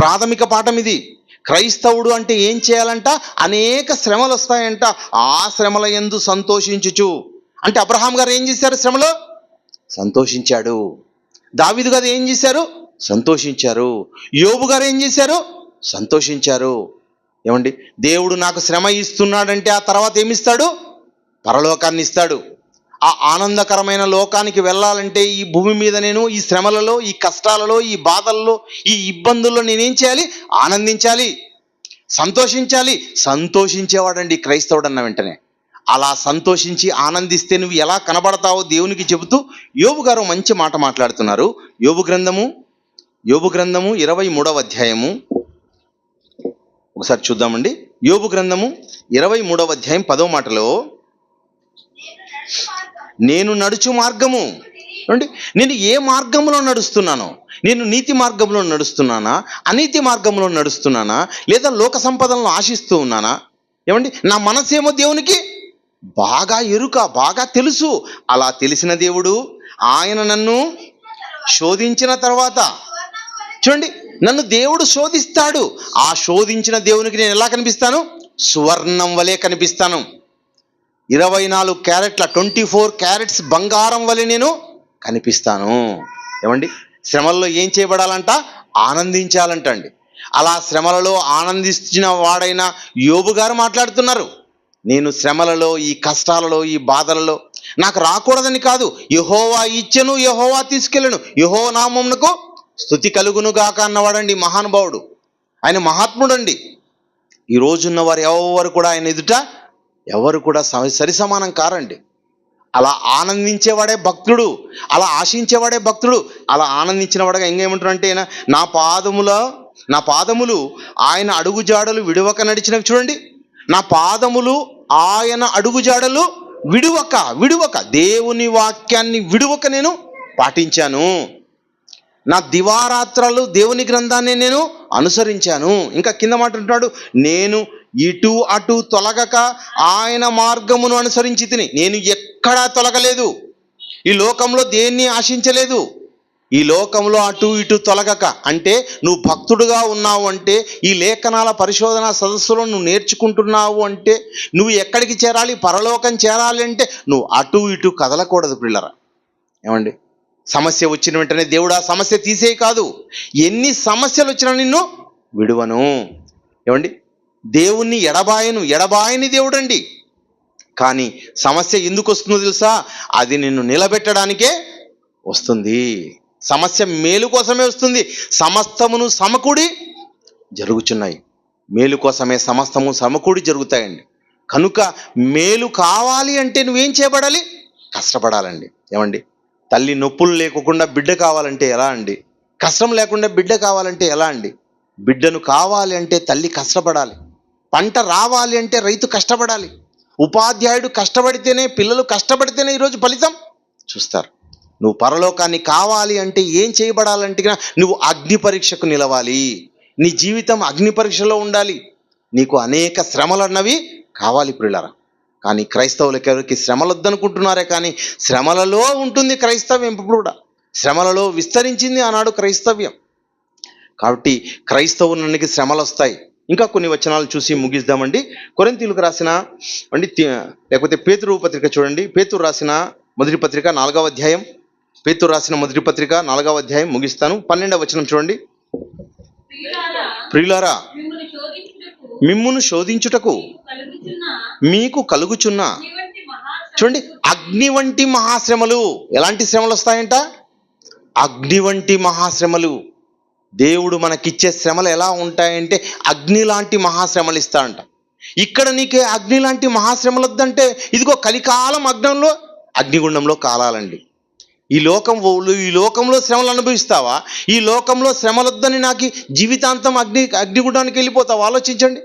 ప్రాథమిక పాఠం ఇది. క్రైస్తవుడు అంటే ఏం చేయాలంట? అనేక శ్రమలు వస్తాయంట. ఆ శ్రమల యందు సంతోషించుచు అంటే అబ్రహాం గారు ఏం చేశారు? శ్రమలో సంతోషించాడు. దావీదు గారు ఏం చేశారు? సంతోషించారు. యోబు గారు ఏం చేశారు? సంతోషించారు. ఏమండి, దేవుడు నాకు శ్రమ ఇస్తున్నాడంటే ఆ తర్వాత ఏమిస్తాడు? పరలోకాన్ని ఇస్తాడు. ఆ ఆనందకరమైన లోకానికి వెళ్ళాలంటే ఈ భూమి మీద నేను ఈ శ్రమలలో, ఈ కష్టాలలో, ఈ బాధల్లో, ఈ ఇబ్బందుల్లో నేనేం చేయాలి? ఆనందించాలి, సంతోషించాలి. సంతోషించేవాడండి క్రైస్తవుడు అన్న వెంటనే. అలా సంతోషించి ఆనందిస్తే నువ్వు ఎలా కనబడతావో దేవునికి చెబుతూ యోబు గారు మంచి మాట మాట్లాడుతున్నారు. యోబు గ్రంథము 23వ అధ్యాయము ఒకసారి చూద్దామండి. యోబు గ్రంథము 23వ అధ్యాయం 10వ మాటలో, నేను నడుచు మార్గము అంటే నేను ఏ మార్గంలో నడుస్తున్నానో, నేను నీతి మార్గంలో నడుస్తున్నానా, అనీతి మార్గంలో నడుస్తున్నానా, లేదా లోక సంపదలను ఆశిస్తూ ఉన్నానా? ఏమండి, నా మనసేమో దేవునికి బాగా ఎరుక, బాగా తెలుసు. అలా తెలిసిన దేవుడు ఆయన నన్ను శోధించిన తర్వాత చూడండి, నన్ను దేవుడు శోధిస్తాడు. ఆ శోధించిన దేవునికి నేను ఎలా కనిపిస్తాను? సువర్ణం వలె కనిపిస్తాను. 24 క్యారెట్ల 24 క్యారెట్స్ బంగారం వలె నేను కనిపిస్తాను. ఏమండి, శ్రమల్లో ఏం చేయబడాలంట? ఆనందించాలంట అండి. అలా శ్రమలలో ఆనందించిన వాడైన యోబు గారు మాట్లాడుతున్నారు. నేను శ్రమలలో, ఈ కష్టాలలో, ఈ బాధలలో నాకు రాకూడదని కాదు, యెహోవా ఇచ్చెను, యెహోవా తీసుకెళ్ళను, యెహోవా నామమునకు స్తుతి కలుగును గాక అన్నవాడండి మహానుభావుడు. ఆయన మహాత్ముడు అండి. ఈ రోజున్న వారు ఎవరు కూడా ఆయన ఎదుట ఎవరు కూడా సరి సమానం కారండి. అలా ఆనందించేవాడే భక్తుడు, అలా ఆశించేవాడే భక్తుడు. అలా ఆనందించిన వాడుగా ఇంకేమంటారంటే, నా పాదములు ఆయన అడుగుజాడలు విడవక నడిచినవి. చూడండి, నా పాదములు ఆయన అడుగుజాడలు విడువక దేవుని వాక్యాన్ని విడువక నేను పాటించాను. నా దివారాత్రాలు దేవుని గ్రంథాన్ని నేను అనుసరించాను. ఇంకా కింద మాట అంటున్నాడు, నేను ఇటు అటు తొలగక ఆయన మార్గమును అనుసరించి తిని. నేను ఎక్కడా తొలగలేదు, ఈ లోకంలో దేన్ని ఆశించలేదు. ఈ లోకంలో అటు ఇటు తొలగక, అంటే నువ్వు భక్తుడుగా ఉన్నావు అంటే, ఈ లేఖనాల పరిశోధన సదస్సులో నువ్వు నేర్చుకుంటున్నావు అంటే, నువ్వు ఎక్కడికి చేరాలి, పరలోకం చేరాలి అంటే నువ్వు అటు ఇటు కదలకూడదు పిల్లరా. ఏమండి, సమస్య వచ్చిన వెంటనే దేవుడు ఆ సమస్య తీసేయి కాదు, ఎన్ని సమస్యలు వచ్చినా నిన్ను విడువను. ఏమండి, దేవుణ్ణి ఎడబాయని దేవుడు అండి. కానీ సమస్య ఎందుకు వస్తుందో తెలుసా? అది నిన్ను నిలబెట్టడానికే వస్తుంది. సమస్య మేలు కోసమే వస్తుంది. సమస్తమును సమకూడి జరుగుచున్నాయి. మేలు కోసమే సమస్తము సమకూడి జరుగుతాయండి. కనుక మేలు కావాలి అంటే నువ్వేం చేయబడాలి? కష్టపడాలండి. ఏమండి, తల్లి నొప్పులు లేకుండా బిడ్డ కావాలంటే ఎలా అండి? కష్టం లేకుండా బిడ్డ కావాలంటే ఎలా అండి? బిడ్డను కావాలి అంటే తల్లి కష్టపడాలి. పంట రావాలి అంటే రైతు కష్టపడాలి. ఉపాధ్యాయుడు కష్టపడితేనే, పిల్లలు కష్టపడితేనే ఈరోజు ఫలితం చూస్తారు. నువ్వు పరలోకాన్ని కావాలి అంటే ఏం చేయబడాలంటే నువ్వు అగ్ని పరీక్షకు నిలవాలి. నీ జీవితం అగ్ని పరీక్షలో ఉండాలి. నీకు అనేక శ్రమలు అన్నవి కావాలి పిల్లరా. కానీ క్రైస్తవులకి ఎవరికి శ్రమలు వద్దనుకుంటున్నారే, కానీ శ్రమలలో ఉంటుంది క్రైస్తవ్యం. ఇప్పుడు కూడా శ్రమలలో విస్తరించింది ఆనాడు క్రైస్తవ్యం. కాబట్టి క్రైస్తవునికి శ్రమలు వస్తాయి. ఇంకా కొన్ని వచనాలు చూసి ముగిద్దామండి. కొరింథీయులకు రాసిన లేకపోతే పేతురు పత్రిక చూడండి. పేతురు రాసిన మొదటి పత్రిక 4వ అధ్యాయం. పేతురు రాసిన మొదటి పత్రిక 4వ అధ్యాయం ముగిస్తాను. 12వ వచనం చూడండి. ప్రియులారా, మిమ్మును శోధించుటకు మీకు కలుగుచున్న చూడండి అగ్ని వంటి మహాశ్రమలు. ఎలాంటి శ్రమలు వస్తాయంట? అగ్ని వంటి మహాశ్రమలు. దేవుడు మనకిచ్చే శ్రమలు ఎలా ఉంటాయంటే అగ్ని లాంటి మహాశ్రమలు ఇస్తాడంట. ఇక్కడ నీకే అగ్ని లాంటి మహాశ్రమలు వద్దంటే, ఇదిగో కలికాలం అగ్నిగుండంలో కాలాలండి. ఈ లోకంలో శ్రమలు అనుభవిస్తావా? ఈ లోకంలో శ్రమలు వద్దని నాకు జీవితాంతం అగ్నిగుండానికి వెళ్ళిపోతావా? ఆలోచించండి.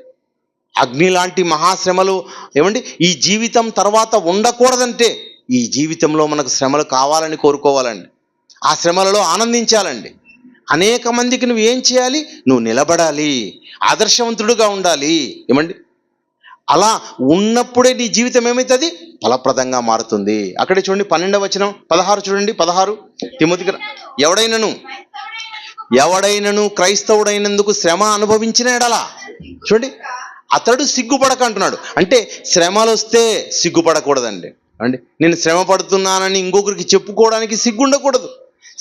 అగ్ని లాంటి మహాశ్రమలు. ఏమండి, ఈ జీవితం తర్వాత ఉండకూడదంటే ఈ జీవితంలో మనకు శ్రమలు కావాలని కోరుకోవాలండి. ఆ శ్రమలలో ఆనందించాలండి. అనేక మందికి నువ్వు ఏం చేయాలి? నువ్వు నిలబడాలి, ఆదర్శవంతుడుగా ఉండాలి. ఏమండి, అలా ఉన్నప్పుడే నీ జీవితం ఏమవుతుంది? ఫలప్రదంగా మారుతుంది. అక్కడే చూడండి 12వ వచనం 16 చూడండి. 16 తిమోతికి, ఎవడైనను క్రైస్తవుడైనందుకు శ్రమ అనుభవించిన ఎడలా చూడండి అతడు సిగ్గుపడక అంటున్నాడు. అంటే శ్రమలు వస్తే సిగ్గుపడకూడదండి. అండి, నేను శ్రమ పడుతున్నానని ఇంకొకరికి చెప్పుకోవడానికి సిగ్గుండకూడదు.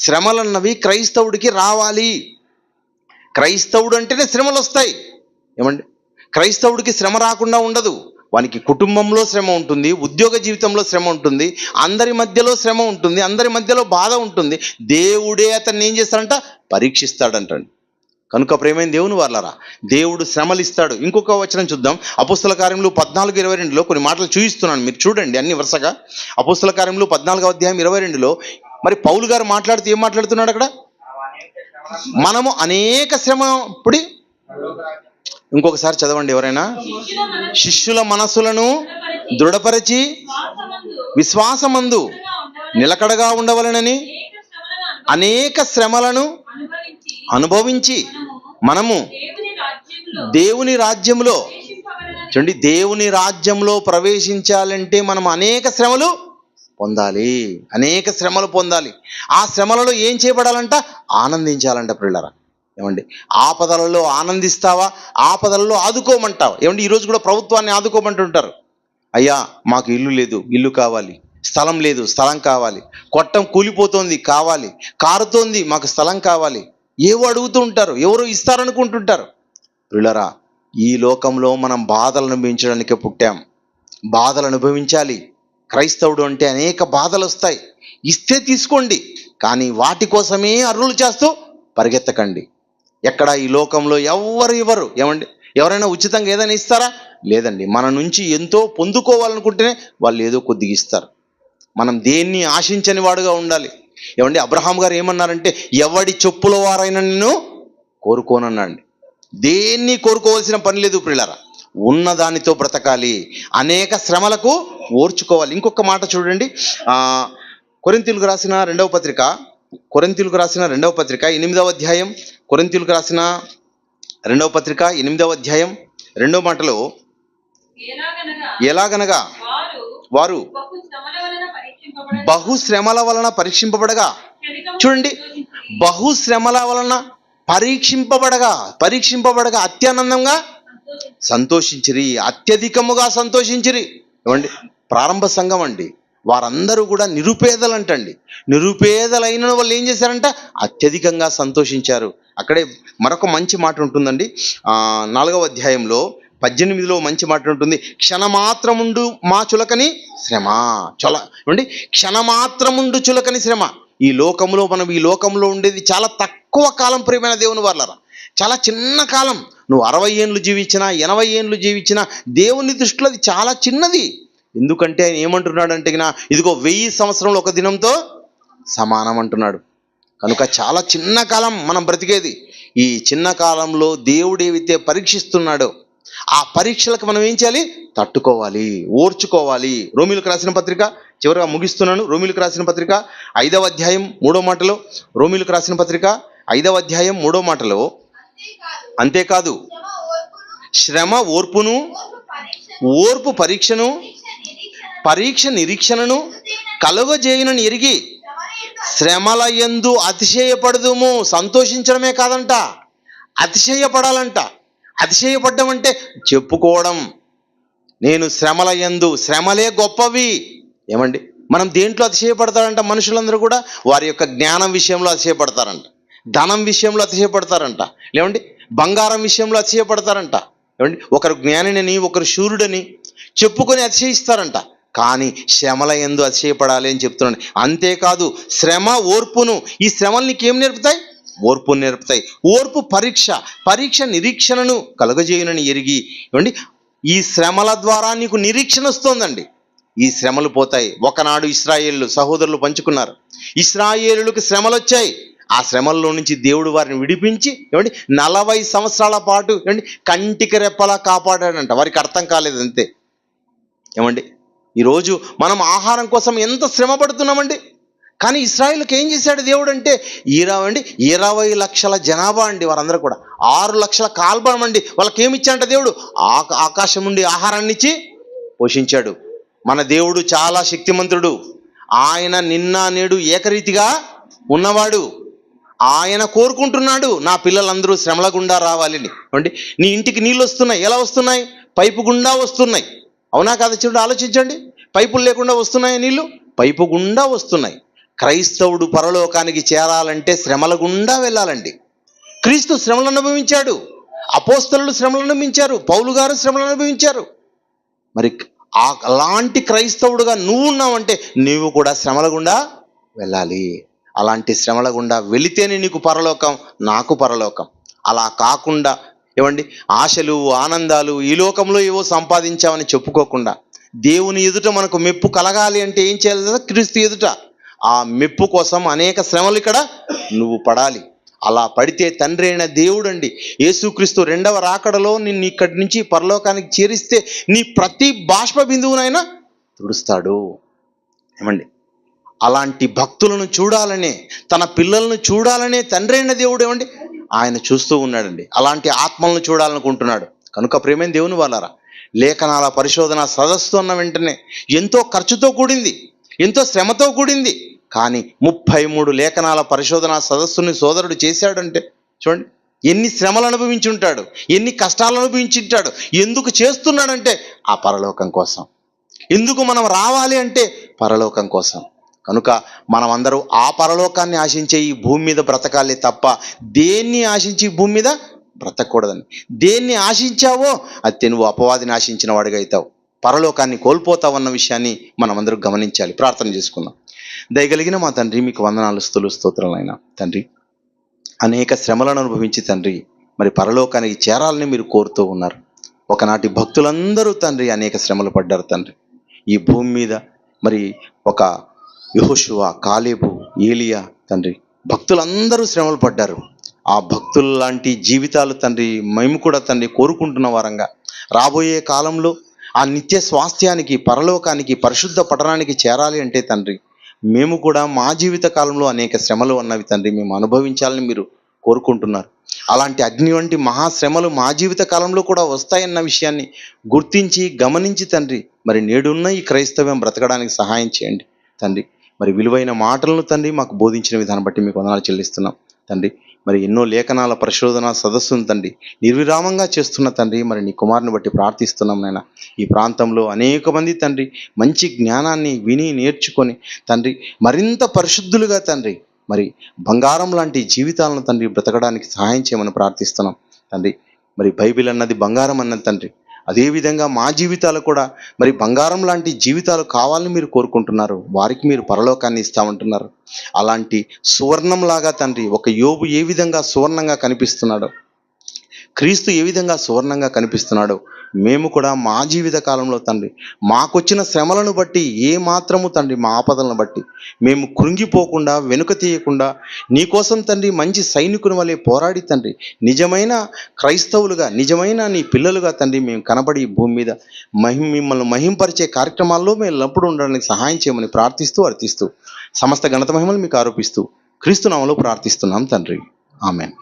శ్రమలన్నవి క్రైస్తవుడికి రావాలి. క్రైస్తవుడు అంటేనే శ్రమలు వస్తాయి. ఏమండి, క్రైస్తవుడికి శ్రమ రాకుండా ఉండదు. వానికి కుటుంబంలో శ్రమ ఉంటుంది, ఉద్యోగ జీవితంలో శ్రమ ఉంటుంది, అందరి మధ్యలో శ్రమ ఉంటుంది, అందరి మధ్యలో బాధ ఉంటుంది. దేవుడే అతన్ని ఏం చేస్తాడంట? పరీక్షిస్తాడంటండి. కనుక ప్రేమైన దేవుని వాళ్ళరా, దేవుడు శ్రమలు ఇస్తాడు. ఇంకొక వచనం చూద్దాం. అపోస్తల కార్యములు 14:22లో కొన్ని మాటలు చూపిస్తున్నాను, మీరు చూడండి అన్ని వరుసగా. అపోస్తల కార్యములు 14వ అధ్యాయం 22లో మరి పౌలు గారు మాట్లాడుతూ ఏం మాట్లాడుతున్నాడు అక్కడ? మనము అనేక శ్రమ ఇప్పుడు ఇంకొకసారి చదవండి ఎవరైనా. శిష్యుల మనసులను దృఢపరిచి విశ్వాసమందు నిలకడగా ఉండవలనని అనేక శ్రమలను అనుభవించి మనము దేవుని రాజ్యంలో చూడండి, దేవుని రాజ్యంలో ప్రవేశించాలంటే మనం అనేక శ్రమలు పొందాలి. అనేక శ్రమలు పొందాలి. ఆ శ్రమలలో ఏం చేయబడాలంట? ఆనందించాలంట పిల్లరా. ఏమండి, ఆపదలలో ఆనందిస్తావా? ఆపదలలో ఆదుకోమంటావా? ఏమండి, ఈరోజు కూడా ప్రభుత్వాన్ని ఆదుకోమంటుంటారు. అయ్యా మాకు ఇల్లు లేదు, ఇల్లు కావాలి. స్థలం లేదు, స్థలం కావాలి. కొట్టం కూలిపోతోంది, కావాలి. కారుతోంది, మాకు స్థలం కావాలి. ఏవో అడుగుతూ ఉంటారు, ఎవరో ఇస్తారనుకుంటుంటారు. పిల్లరా, ఈ లోకంలో మనం బాధలు అనుభవించడానికే పుట్టాం. బాధలు అనుభవించాలి. క్రైస్తవుడు అంటే అనేక బాధలు వస్తాయి. ఇస్తే తీసుకోండి, కానీ వాటి కోసమే అర్రులు చేస్తూ పరిగెత్తకండి. ఎక్కడ ఈ లోకంలో ఎవరు ఏమండి, ఎవరైనా ఉచితంగా ఏదైనా ఇస్తారా? లేదండి. మన నుంచి ఎంతో పొందుకోవాలనుకుంటేనే వాళ్ళు ఏదో కొద్దిగా ఇస్తారు. మనం దేన్ని ఆశించని వాడుగా ఉండాలి. ఏమండి, అబ్రహాం గారు ఏమన్నారంటే, ఎవడి చెప్పుల వారైనా నిన్ను కోరుకోనన్నాడు. దేన్ని కోరుకోవాల్సిన పని లేదు ప్రియులారా. ఉన్నదానితో బ్రతకాలి. అనేక శ్రమలకు ఓర్చుకోవాలి. ఇంకొక మాట చూడండి, కొరింథీయులకు రాసిన రెండవ పత్రిక 8వ అధ్యాయం. కొరింథీయులకు రాసిన 2వ పత్రిక 8వ అధ్యాయం 2వ మాటలో ఎలాగనగా వారు బహు శ్రమల వలన పరీక్షింపబడగా చూడండి, బహుశ్రమల వలన పరీక్షింపబడగా అత్యానందంగా సంతోషించిరి, అత్యధికముగా సంతోషించిరి. ఏమండి, ప్రారంభ సంఘం అండి, వారందరూ కూడా నిరుపేదలంటండి. నిరుపేదలైన వాళ్ళు ఏం చేశారంట? అత్యధికంగా సంతోషించారు. అక్కడే మరొక మంచి మాట ఉంటుందండి. 4వ అధ్యాయంలో 18లో మంచి మాట ఉంటుంది. క్షణమాత్రముండు మా చులకని శ్రమ. ఏమండి, క్షణమాత్రముండు చులకని శ్రమ. మనం ఈ లోకంలో ఉండేది చాలా తక్కువ కాలం, ప్రియమైన దేవుని వాళ్ళరా, చాలా చిన్న కాలం. నువ్వు 60 ఏండ్లు జీవించినా, 80 ఏండ్లు జీవించినా దేవుని దృష్టిలో అది చాలా చిన్నది. ఎందుకంటే ఆయన ఏమంటున్నాడంటే, ఇదిగో 1000 సంవత్సరంలో ఒక దినంతో సమానం అంటున్నాడు. కనుక చాలా చిన్న కాలం మనం బ్రతికేది. ఈ చిన్న కాలంలో దేవుడు ఏవైతే పరీక్షిస్తున్నాడో ఆ పరీక్షలకు మనం ఏం చేయాలి? తట్టుకోవాలి, ఓర్చుకోవాలి. రోమీలకు రాసిన పత్రిక, చివరిగా ముగిస్తున్నాను. రోమీలకు రాసిన పత్రిక 5వ అధ్యాయం 3వ మాటలో, రోమీలకు రాసిన పత్రిక 5వ అధ్యాయం 3వ మాటలో, అంతేకాదు శ్రమ ఓర్పును, ఓర్పు పరీక్షను, పరీక్ష నిరీక్షణను కలుగజేయునని ఎరిగి శ్రమల యందు అతిశయపడదుము. సంతోషించడమే కాదంట, అతిశయపడాలంట. అతిశయపడ్డం అంటే చెప్పుకోవడం. నేను శ్రమల యందు, శ్రమలే గొప్పవి. ఏమండి, మనం దేంట్లో అతిశయపడతారంట? మనుషులందరూ కూడా వారి యొక్క జ్ఞానం విషయంలో అతిశయపడతారంట, ధనం విషయంలో అతిశయపడతారంట, లేవండి బంగారం విషయంలో అతిశయపడతారంట. ఏమండి, ఒకరు జ్ఞానిని, ఒకరు శూరుడని చెప్పుకొని అతిశయిస్తారంట. కానీ శ్రమల యందు అతిశయపడాలి అని చెప్తున్నాడు. అంతేకాదు శ్రమ ఓర్పును, ఈ శ్రమలు నీకేం నేర్పుతాయి? ఓర్పును నేర్పుతాయి. ఓర్పు పరీక్ష నిరీక్షణను కలుగజేయునని ఎరిగి. ఏమండి, ఈ శ్రమల ద్వారా నీకు నిరీక్షణ వస్తుందండి. ఈ శ్రమలు పోతాయి. ఒకనాడు ఇశ్రాయేలు సహోదరులు పంచుకున్నారు. ఇశ్రాయేలులకు శ్రమలు వచ్చాయి. ఆ శ్రమల్లో నుంచి దేవుడు వారిని విడిపించి, ఏమండి 40 సంవత్సరాల పాటు ఏమండి కంటికి రెప్పలా కాపాడాడంట. వారికి అర్థం కాలేదు అంతే. ఏమండి, ఈరోజు మనం ఆహారం కోసం ఎంత శ్రమ పడుతున్నామండి. కానీ ఇశ్రాయేలుకి ఏం చేశాడు దేవుడు అంటే, 20 లక్షల జనాభా అండి, వారందరూ కూడా 6 లక్షల కాల్బలం అండి. వాళ్ళకి ఏమి ఇచ్చాడంట దేవుడు? ఆకాశం నుండి ఆహారాన్ని ఇచ్చి పోషించాడు. మన దేవుడు చాలా శక్తిమంతుడు. ఆయన నిన్న నేడు ఏకరీతిగా ఉన్నవాడు. ఆయన కోరుకుంటున్నాడు నా పిల్లలందరూ శ్రమల గుండా రావాలని. అంటే నీ ఇంటికి నీళ్ళు వస్తున్నాయి. ఎలా వస్తున్నాయి? పైపు గుండా వస్తున్నాయి. అవునా కాదా? చూడండి, ఆలోచించండి. పైపులు లేకుండా వస్తున్నాయి నీళ్ళు? పైపు గుండా వస్తున్నాయి. క్రైస్తవుడు పరలోకానికి చేరాలంటే శ్రమల గుండా వెళ్ళాలండి. క్రీస్తు శ్రమలు అనుభవించాడు, అపోస్తలులు శ్రమలు అనుభవించారు, పౌలు గారు శ్రమలు అనుభవించారు. మరి అలాంటి క్రైస్తవుడుగా నువ్వు ఉన్నావంటే నీవు కూడా శ్రమల గుండా వెళ్ళాలి. అలాంటి శ్రమల గుండా వెళితేనే నీకు పరలోకం, నాకు పరలోకం. అలా కాకుండా ఏమండి ఆశలు, ఆనందాలు, ఈ లోకంలో ఏవో సంపాదించామని చెప్పుకోకుండా దేవుని ఎదుట మనకు మెప్పు కలగాలి అంటే ఏం చేయాలి కదా? క్రీస్తు ఎదుట ఆ మెప్పు కోసం అనేక శ్రమలు ఇక్కడ నువ్వు పడాలి. అలా పడితే తండ్రి అయిన దేవుడు అండి, యేసుక్రీస్తు 2వ రాకడలో నిన్ను ఇక్కడి నుంచి పరలోకానికి చేరిస్తే నీ ప్రతి బాష్ప బిందువునైనా తుడుస్తాడు. ఏమండి, అలాంటి భక్తులను చూడాలనే, తన పిల్లలను చూడాలనే తండ్రి అయిన దేవుడు ఏమండి ఆయన చూస్తూ ఉన్నాడండి. అలాంటి ఆత్మలను చూడాలనుకుంటున్నాడు. కనుక ప్రియమైన దేవుని వాళ్ళారా, లేఖనాల పరిశోధన సదస్సు అన్న వెంటనే ఎంతో ఖర్చుతో కూడింది, ఎంతో శ్రమతో కూడింది. కానీ 33 లేఖనాల పరిశోధన సదస్సుని సోదరుడు చేశాడంటే చూడండి, ఎన్ని శ్రమలు అనుభవించి ఉంటాడు, ఎన్ని కష్టాలు అనుభవించి ఉంటాడు. ఎందుకు చేస్తున్నాడంటే ఆ పరలోకం కోసం. ఎందుకు మనం రావాలి అంటే పరలోకం కోసం. కనుక మనమందరూ ఆ పరలోకాన్ని ఆశించే ఈ భూమి మీద బ్రతకాలి తప్ప దేన్ని ఆశించి భూమి మీద బ్రతకూడదని. దేన్ని ఆశించావో అది నువ్వు అపవాదిని ఆశించిన వాడిగా అవుతావు, పరలోకాన్ని కోల్పోతావన్న విషయాన్ని మనమందరూ గమనించాలి. ప్రార్థన చేసుకుందాం. దయగలిగిన మా తండ్రి, మీకు వందనాలు, స్తోత్రాలైనా తండ్రి. అనేక శ్రమలను అనుభవించి తండ్రి మరి పరలోకానికి చేరాలని మీరు కోరుతూ ఉన్నారు. ఒకనాటి భక్తులందరూ తండ్రి అనేక శ్రమలు పడ్డారు తండ్రి. ఈ భూమి మీద మరి ఒక యెహోషువ, కాలేబు, ఏలియా తండ్రి భక్తులందరూ శ్రమలు పడ్డారు. ఆ భక్తుల లాంటి జీవితాలు తండ్రి మేము కూడా తండ్రి కోరుకుంటున్న వారంగా రాబోయే కాలంలో ఆ నిత్య స్వాస్థ్యానికి, పరలోకానికి, పరిశుద్ధ పట్టణానికి చేరాలి అంటే తండ్రి మేము కూడా మా జీవిత కాలంలో అనేక శ్రమలు అన్నవి తండ్రి మేము అనుభవించాలని మీరు కోరుకుంటున్నారు. అలాంటి అగ్ని వంటి మహాశ్రమలు మా జీవిత కాలంలో కూడా వస్తాయన్న విషయాన్ని గుర్తించి గమనించి తండ్రి మరి నేడున్న ఈ క్రైస్తవ్యం బ్రతకడానికి సహాయం చేయండి తండ్రి. మరి విలువైన మాటలను తండ్రి మాకు బోధించిన విధానం బట్టి మీకు వందనాలు చెల్లిస్తున్నాం తండ్రి. మరి ఎన్నో లేఖనాల పరిశోధన సదస్సును తండ్రి నిర్విరామంగా చేస్తున్న తండ్రి మరి నీ కుమారుని బట్టి ప్రార్థిస్తున్నాం నాయన. ఈ ప్రాంతంలో అనేక మంది తండ్రి మంచి జ్ఞానాన్ని విని నేర్చుకొని తండ్రి మరింత పరిశుద్ధులుగా తండ్రి మరి బంగారం లాంటి జీవితాలను తండ్రి బ్రతకడానికి సహాయం చేయమని ప్రార్థిస్తున్నాం తండ్రి. మరి బైబిల్ అన్నది బంగారం అన్నది తండ్రి. అదేవిధంగా మా జీవితాలు కూడా మరి బంగారం లాంటి జీవితాలు కావాలని మీరు కోరుకుంటున్నారు. వారికి మీరు పరలోకాన్ని ఇస్తామంటున్నారు. అలాంటి సువర్ణంలాగా తండ్రి ఒక యోబు ఏ విధంగా సువర్ణంగా కనిపిస్తున్నాడో, క్రీస్తు ఏ విధంగా సువర్ణంగా కనిపిస్తున్నాడో మేము కూడా మా జీవిత కాలంలో తండ్రి మాకొచ్చిన శ్రమలను బట్టి ఏ మాత్రము తండ్రి మా ఆపదలను బట్టి మేము కృంగిపోకుండా వెనుక తీయకుండా నీకోసం తండ్రి మంచి సైనికుని వలె పోరాడి తండ్రి నిజమైన క్రైస్తవులుగా నిజమైన నీ పిల్లలుగా తండ్రి మేము కనబడి ఈ భూమి మీద మిమ్మల్ని మహింపరిచే కార్యక్రమాల్లో మేము ఎల్లప్పుడూ ఉండడానికి సహాయం చేయమని ప్రార్థిస్తూ అర్థిస్తూ సమస్త ఘనత మహిమలు మీకు ఆరోపిస్తూ క్రీస్తు నామములో ప్రార్థిస్తున్నాం తండ్రి. ఆమేన్.